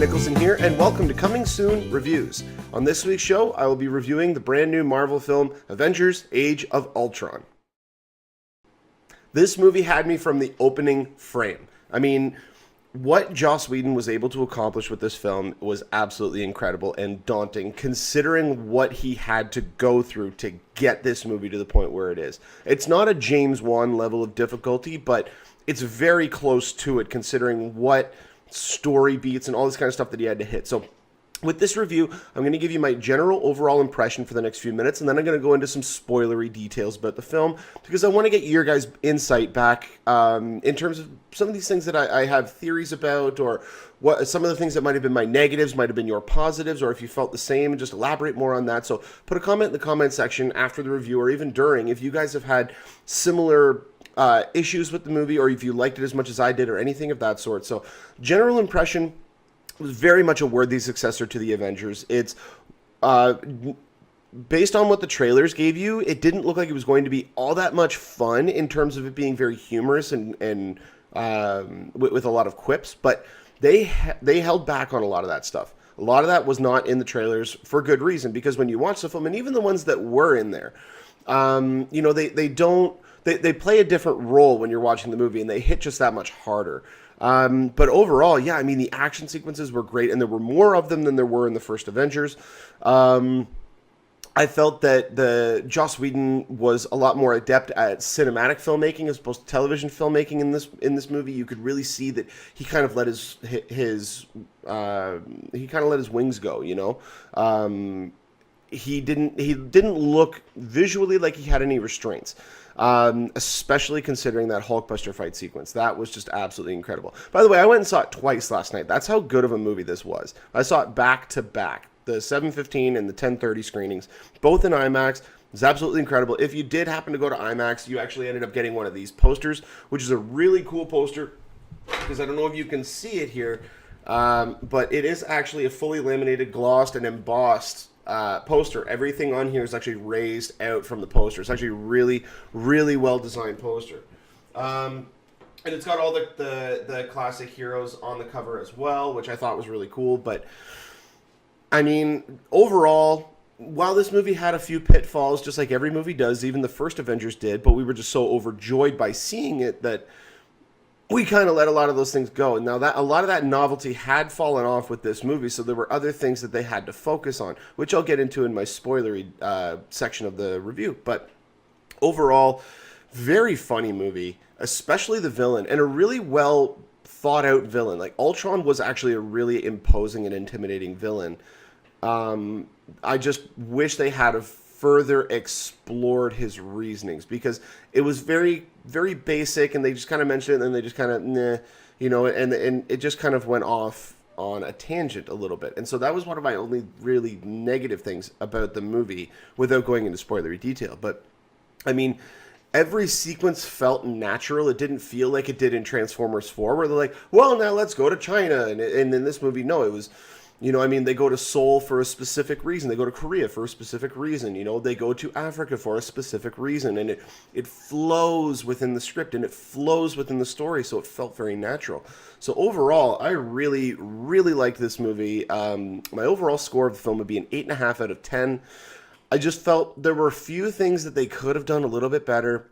Niklsun here, and welcome to Coming Soon Reviews. On this week's show, I will be reviewing the brand new Marvel film, Avengers: Age of Ultron. This movie had me from the opening frame. I mean, what Joss Whedon was able to accomplish with this film was absolutely incredible and daunting, considering what he had to go through to get this movie to the point where it is. It's not a James Wan level of difficulty, but it's very close to it, considering what story beats and all this kind of stuff that he had to hit. So with this review, I'm going to give you my general overall impression for the next few minutes, and then I'm going to go into some spoilery details about the film, because I want to get your guys' insight back in terms of some of these things that I have theories about, or what some of the things that might have been my negatives might have been your positives, or if you felt the same, and just elaborate more on that. So put a comment in the comment section after the review, or even during, if you guys have had similar issues with the movie, or if you liked it as much as I did, or anything of that sort. So general impression, was very much a worthy successor to the Avengers. It's based on what the trailers gave you, it didn't look like it was going to be all that much fun in terms of it being very humorous and with a lot of quips, but they held back on a lot of that stuff. A lot of that was not in the trailers for good reason, because when you watch the film, and even the ones that were in there, you know, they play a different role when you're watching the movie, and they hit just that much harder. But overall, yeah, I mean, the action sequences were great, and there were more of them than there were in the first Avengers. I felt that the Joss Whedon was a lot more adept at cinematic filmmaking as opposed to television filmmaking in this movie. You could really see that he kind of let his wings go, you know. He didn't look visually like he had any restraints. Especially considering that Hulkbuster Fight sequence. That was just absolutely incredible. By the way, I went and saw it twice last night. That's how good of a movie this was. I saw it back to back. The 7:15 and the 10:30 screenings, both in IMAX. It's absolutely incredible. If you did happen to go to IMAX, you actually ended up getting one of these posters, which is a really cool poster, because I don't know if you can see it here, but it is actually a fully laminated, glossed, and embossed poster. Everything on here is actually raised out from the poster. It's actually a really, really well designed poster. And it's got all the classic heroes on the cover as well, which I thought was really cool. But I mean, overall, while this movie had a few pitfalls, just like every movie does, even the first Avengers did, but we were just so overjoyed by seeing it that we kind of let a lot of those things go. And now that a lot of that novelty had fallen off with this movie, so there were other things that they had to focus on, which I'll get into in my spoilery section of the review. But overall, very funny movie, especially the villain, and a really well thought out villain. Like, Ultron was actually a really imposing and intimidating villain. I just wish they had further explored his reasonings, because it was very, very basic, and they just kind of mentioned it, and then they just kind of, nah, you know, and it just kind of went off on a tangent a little bit. And so that was one of my only really negative things about the movie, without going into spoilery detail. But I mean, every sequence felt natural. It didn't feel like it did in Transformers 4, where they're like, well, now let's go to China. And in this movie, no, it was, you know, I mean, they go to Seoul for a specific reason. They go to Korea for a specific reason. You know, they go to Africa for a specific reason. And it flows within the script, and it flows within the story, so it felt very natural. So overall, I really, really liked this movie. My overall score of the film would be an 8.5 out of 10. I just felt there were a few things that they could have done a little bit better.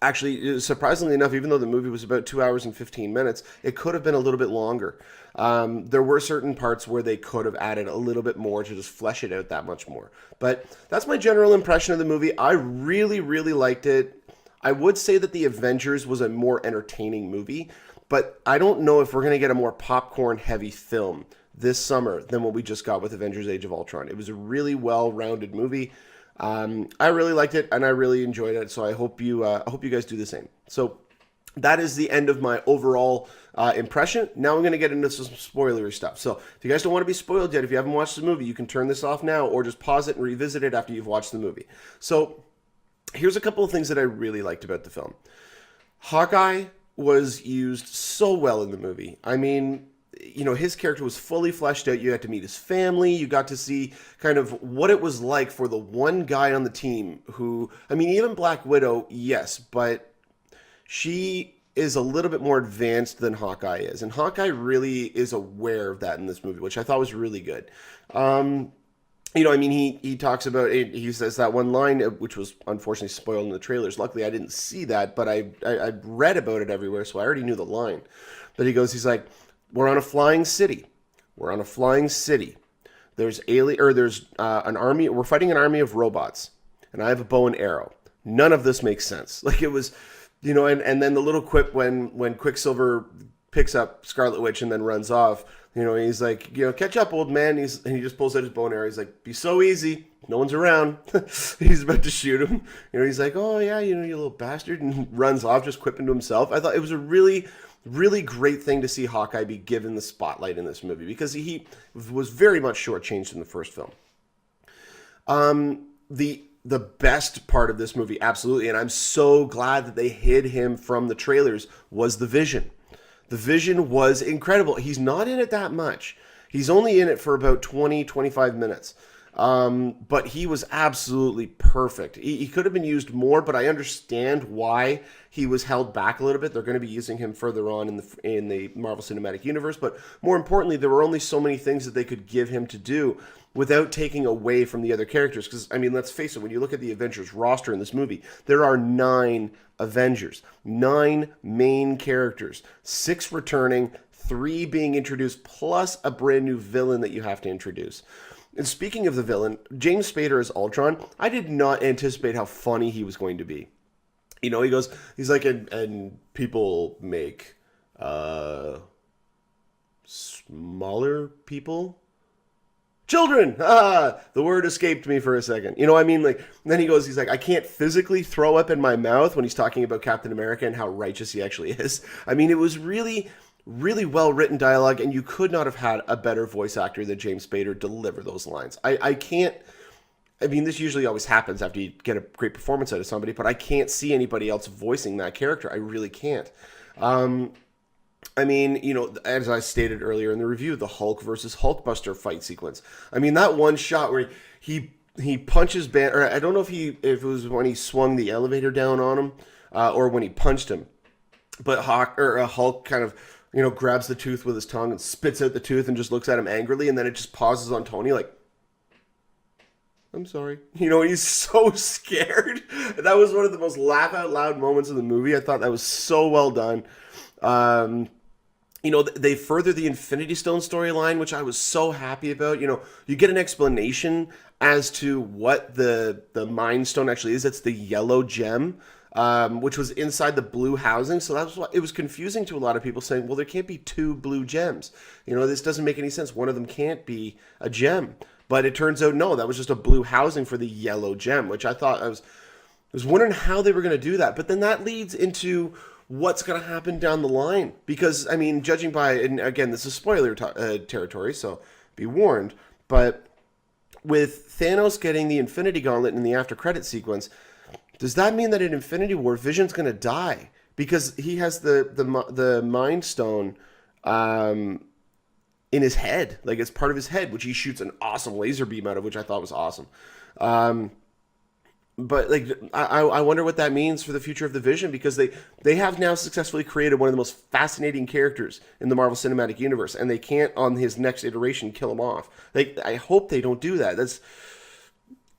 Actually, surprisingly enough, even though the movie was about 2 hours and 15 minutes, it could have been a little bit longer. There were certain parts where they could have added a little bit more to just flesh it out that much more. But that's my general impression of the movie. I really, really liked it. I would say that The Avengers was a more entertaining movie, but I don't know if we're going to get a more popcorn-heavy film this summer than what we just got with Avengers: Age of Ultron. It was a really well-rounded movie. I really liked it, and I really enjoyed it, so I hope you guys do the same. So that is the end of my overall impression. Now I'm going to get into some spoilery stuff. So if you guys don't want to be spoiled yet, if you haven't watched the movie, you can turn this off now, or just pause it and revisit it after you've watched the movie. So here's a couple of things that I really liked about the film. Hawkeye was used so well in the movie. I mean, you know, his character was fully fleshed out. You got to meet his family. You got to see kind of what it was like for the one guy on the team who, I mean, even Black Widow, yes, but she is a little bit more advanced than Hawkeye is, and Hawkeye really is aware of that in this movie, which I thought was really good. I mean, he talks about it. He says that one line, which was unfortunately spoiled in the trailers. Luckily, I didn't see that, but I read about it everywhere, so I already knew the line. But he's like, "We're on a flying city. We're on a flying city. There's an army. We're fighting an army of robots, and I have a bow and arrow. None of this makes sense." Like it was, and then the little quip when Quicksilver picks up Scarlet Witch and then runs off. He's like, "Catch up, old man." And he just pulls out his bow and arrow. He's like, "Be so easy. No one's around." He's about to shoot him. He's like, "Oh yeah, you little bastard," and runs off, just quipping to himself. I thought it was a really, really great thing to see Hawkeye be given the spotlight in this movie because he was very much shortchanged in the first film. The best part of this movie, absolutely, and I'm so glad that they hid him from the trailers, was the Vision. The Vision was incredible. He's not in it that much. He's only in it for about 20, 25 minutes. But he was absolutely perfect. He could have been used more, but I understand why he was held back a little bit. They're going to be using him further on in the Marvel Cinematic Universe. But more importantly, there were only so many things that they could give him to do without taking away from the other characters. Because, I mean, let's face it, when you look at the Avengers roster in this movie, there are 9 Avengers, 9 main characters, 6 returning, 3 being introduced, plus a brand new villain that you have to introduce. And speaking of the villain, James Spader as Ultron, I did not anticipate how funny he was going to be. He's like, and people make smaller people children. The word escaped me for a second. I mean, like, then he's like, I can't physically throw up in my mouth when he's talking about Captain America and how righteous he actually is. I mean, it was really, really well written dialogue, and you could not have had a better voice actor than James Spader deliver those lines. I mean, this usually always happens after you get a great performance out of somebody, but I can't see anybody else voicing that character. I really can't. I mean, as I stated earlier in the review, the Hulk versus Hulkbuster fight sequence. I mean, that one shot where he punches Banner. I don't know if it was when he swung the elevator down on him or when he punched him, but Hulk kind of grabs the tooth with his tongue and spits out the tooth and just looks at him angrily, and then it just pauses on Tony like, "I'm sorry." He's so scared. And that was one of the most laugh out loud moments of the movie. I thought that was so well done. They further the Infinity Stone storyline, which I was so happy about. You get an explanation as to what the Mind Stone actually is. It's the yellow gem, which was inside the blue housing. So that's why it was confusing to a lot of people, saying, well, there can't be 2 blue gems. This doesn't make any sense. One of them can't be a gem. But it turns out, no, that was just a blue housing for the yellow gem, which I thought I was wondering how they were going to do that. But then that leads into what's going to happen down the line. Because, I mean, judging by, and again, this is spoiler territory, so be warned, but with Thanos getting the Infinity Gauntlet in the after credit sequence, does that mean that in Infinity War, Vision's going to die? Because he has the Mind Stone in his head. Like, it's part of his head, which he shoots an awesome laser beam out of, which I thought was awesome. But like, I wonder what that means for the future of the Vision, because they have now successfully created one of the most fascinating characters in the Marvel Cinematic Universe, and they can't, on his next iteration, kill him off. Like, I hope they don't do that.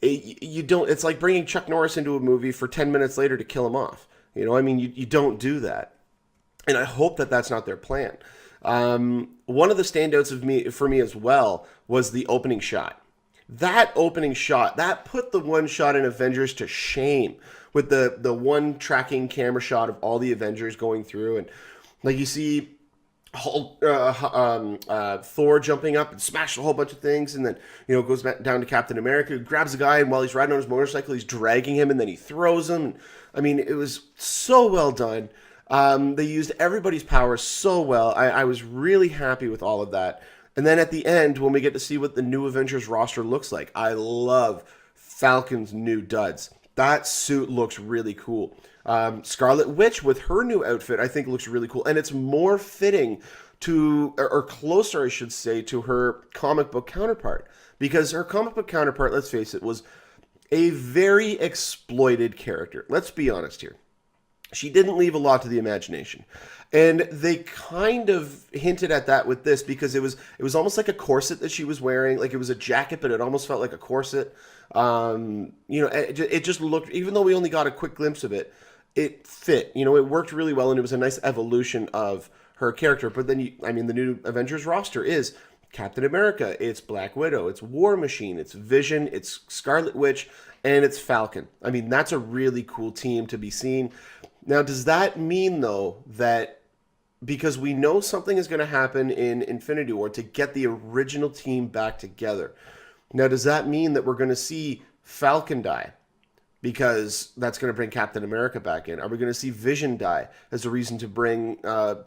It's like bringing Chuck Norris into a movie for 10 minutes later to kill him off. I mean, you don't do that. And I hope that that's not their plan. One of the standouts for me as well was the opening shot. That opening shot, that put the one shot in Avengers to shame, with the one tracking camera shot of all the Avengers going through, and like you see Hulk, Thor jumping up and smash a whole bunch of things, and then goes back down to Captain America, grabs a guy, and while he's riding on his motorcycle, he's dragging him, and then he throws him. I mean, it was so well done. They used everybody's powers so well. I was really happy with all of that. And then at the end, when we get to see what the new Avengers roster looks like, I love Falcon's new duds. That suit looks really cool. Scarlet Witch with her new outfit, I think looks really cool. And it's more fitting to, or closer, I should say, to her comic book counterpart. Because her comic book counterpart, let's face it, was a very exploited character. Let's be honest here. She didn't leave a lot to the imagination. And they kind of hinted at that with this because it was almost like a corset that she was wearing. Like it was a jacket, but it almost felt like a corset. It just looked, even though we only got a quick glimpse of it, it fit. It worked really well, and it was a nice evolution of her character. But then, the new Avengers roster is Captain America, it's Black Widow, it's War Machine, it's Vision, it's Scarlet Witch, and it's Falcon. That's a really cool team to be seen. Now, does that mean, though, that because we know something is going to happen in Infinity War to get the original team back together, now, does that mean that we're going to see Falcon die? Because that's going to bring Captain America back in. Are we going to see Vision die as a reason to bring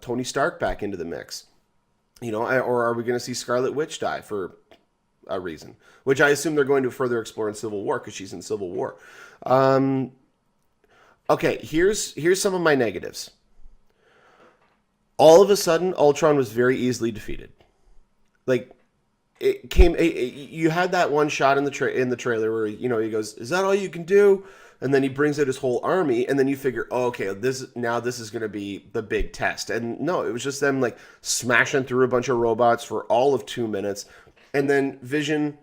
Tony Stark back into the mix? Or are we going to see Scarlet Witch die for a reason? Which I assume they're going to further explore in Civil War because she's in Civil War. Okay, here's some of my negatives. All of a sudden, Ultron was very easily defeated. Like, you had that one shot in the trailer where he goes, "Is that all you can do?" And then he brings out his whole army, and then you figure, oh, okay, this is going to be the big test. And no, it was just them like smashing through a bunch of robots for all of 2 minutes, and then Vision,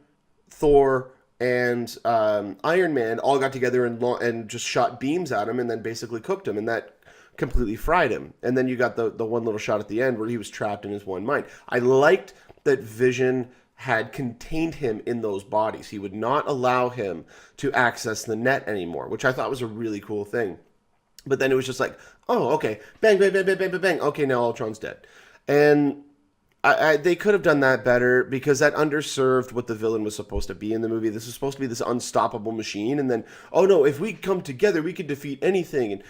Thor, and Iron Man all got together and just shot beams at him, and then basically cooked him, and that completely fried him. And then you got the one little shot at the end where he was trapped in his one mind. I liked that Vision had contained him in those bodies. He would not allow him to access the net anymore, which I thought was a really cool thing. But then it was just like, oh, okay, bang, bang, bang, bang, bang, bang, bang. Okay, now Ultron's dead. And they could have done that better because that underserved what the villain was supposed to be in the movie. This was supposed to be this unstoppable machine. And then, oh no, if we come together, we can defeat anything. And,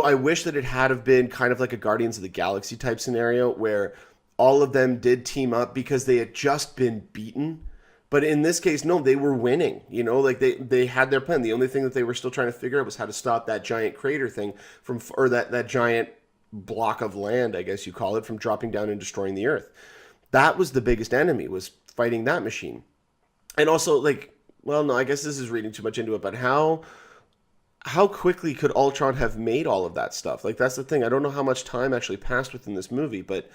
I wish that it had have been kind of like a Guardians of the Galaxy type scenario where all of them did team up because they had just been beaten. But in this case, no, they were winning. Like they had their plan. The only thing that they were still trying to figure out was how to stop that giant crater thing or that giant block of land, I guess you call it, from dropping down and destroying the Earth. That was the biggest enemy, was fighting that machine. And also, no, I guess this is reading too much into it, but how quickly could Ultron have made all of that stuff? That's the thing. I don't know how much time actually passed within this movie, but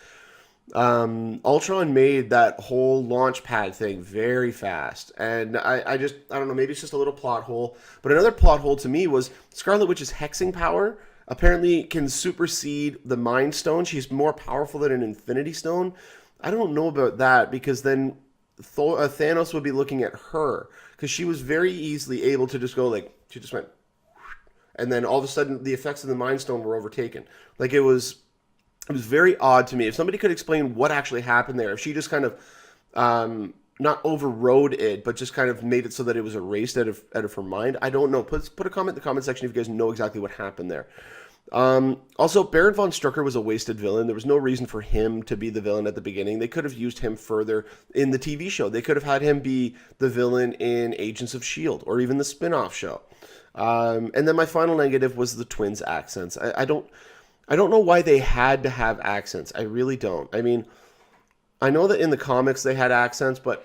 Ultron made that whole launch pad thing very fast, and I don't know, maybe it's just a little plot hole. But another plot hole to me was Scarlet Witch's hexing power apparently can supersede the Mind Stone. She's more powerful than an Infinity Stone. I don't know about that because then Thanos would be looking at her because she was very easily able to just go she just went, and then all of a sudden the effects of the Mind Stone were overtaken. It was very odd to me. If somebody could explain what actually happened there, if she just kind of not overrode it, but just kind of made it so that it was erased out of her mind, I don't know. Put a comment in the comment section if you guys know exactly what happened there. Also, Baron von Strucker was a wasted villain. There was no reason for him to be the villain at the beginning. They could have used him further in the TV show. They could have had him be the villain in Agents of S.H.I.E.L.D. or even the spin-off show. And then my final negative was the twins' accents. I don't know why they had to have accents. I really don't. I know that in the comics they had accents, but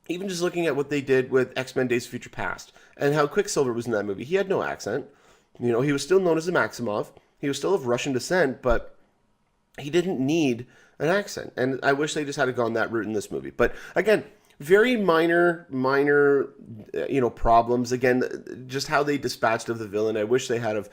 even just looking at what they did with X-Men Days of Future Past and how Quicksilver was in that movie, he had no accent. He was still known as a Maximoff. He was still of Russian descent, but he didn't need an accent. And I wish they just had gone that route in this movie. But again, very minor, problems. Again, just how they dispatched of the villain. I wish they had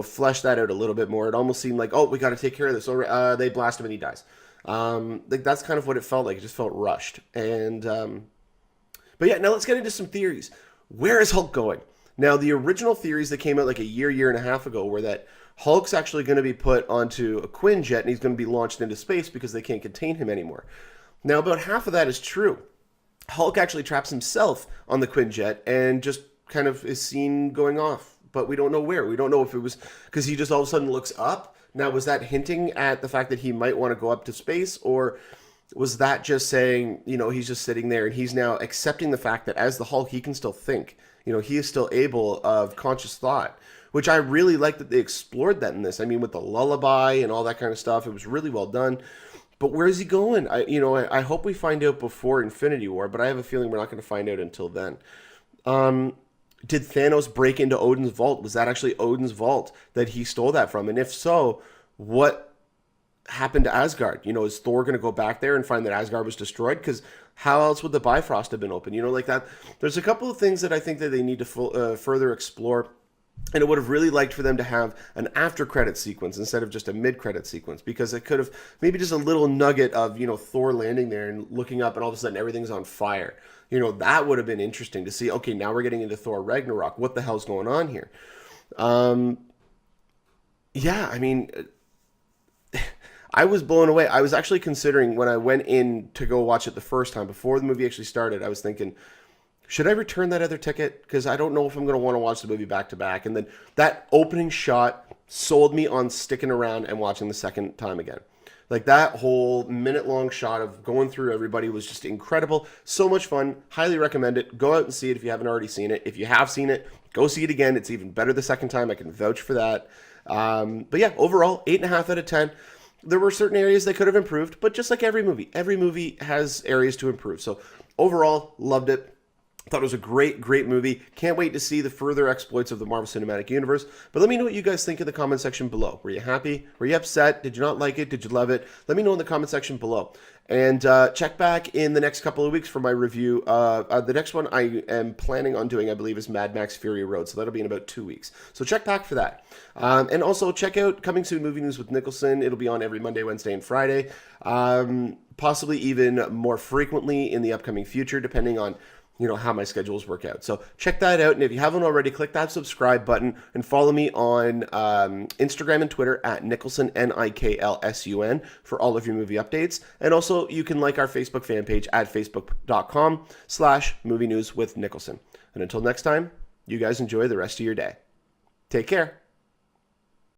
fleshed that out a little bit more. It almost seemed like, oh, we got to take care of this. Or they blast him and he dies. That's kind of what it felt like. It just felt rushed. And but yeah, now let's get into some theories. Where is Hulk going? Now, the original theories that came out a year and a half ago were that Hulk's actually going to be put onto a Quinjet and he's going to be launched into space because they can't contain him anymore. Now, about half of that is true. Hulk actually traps himself on the Quinjet and just kind of is seen going off, but we don't know where. We don't know if it was because he just all of a sudden looks up. Now, was that hinting at the fact that he might want to go up to space, or was that just saying, he's just sitting there and he's now accepting the fact that as the Hulk, he can still think. He is still able of conscious thought, which I really like that they explored that in this. With the lullaby and all that kind of stuff, it was really well done. But where is he going? I hope we find out before Infinity War, but I have a feeling we're not going to find out until then. did Thanos break into Odin's vault? Was that actually Odin's vault that he stole that from? And if so, what happened to Asgard? You know, is Thor going to go back there and find that Asgard was destroyed? Because how else would the Bifrost have been open? You know, like that. There's a couple of things that I think that they need to further explore. And I would have really liked for them to have an after-credit sequence instead of just a mid-credit sequence, because it could have maybe just a little nugget of, you know, Thor landing there and looking up and all of a sudden everything's on fire. You know, that would have been interesting to see. Okay, now we're getting into Thor Ragnarok. What the hell's going on here? Yeah, I mean, I was blown away. I was actually considering when I went in to go watch it the first time, before the movie actually started, I was thinking, should I return that other ticket? Because I don't know if I'm going to want to watch the movie back to back. And then that opening shot sold me on sticking around and watching the second time again. Like that whole minute-long shot of going through everybody was just incredible. So much fun. Highly recommend it. Go out and see it if you haven't already seen it. If you have seen it, go see it again. It's even better the second time. I can vouch for that. But yeah, overall, 8.5 out of 10. There were certain areas they could have improved, but just like every movie has areas to improve. So overall, loved it. Thought it was a great, great movie. Can't wait to see the further exploits of the Marvel Cinematic Universe. But let me know what you guys think in the comment section below. Were you happy? Were you upset? Did you not like it? Did you love it? Let me know in the comment section below. And check back in the next couple of weeks for my review. The next one I am planning on doing, I believe, is Mad Max Fury Road. So that'll be in about 2 weeks. So check back for that. And also check out Coming Soon Movie News with Niklsun. It'll be on every Monday, Wednesday, and Friday. Possibly even more frequently in the upcoming future, depending on, you know, how my schedules work out. So check that out. And if you haven't already, click that subscribe button and follow me on Instagram and Twitter at Niklsun, Niklsun, for all of your movie updates. And also you can like our Facebook fan page at facebook.com/movie news with Niklsun. And until next time, you guys enjoy the rest of your day. Take care.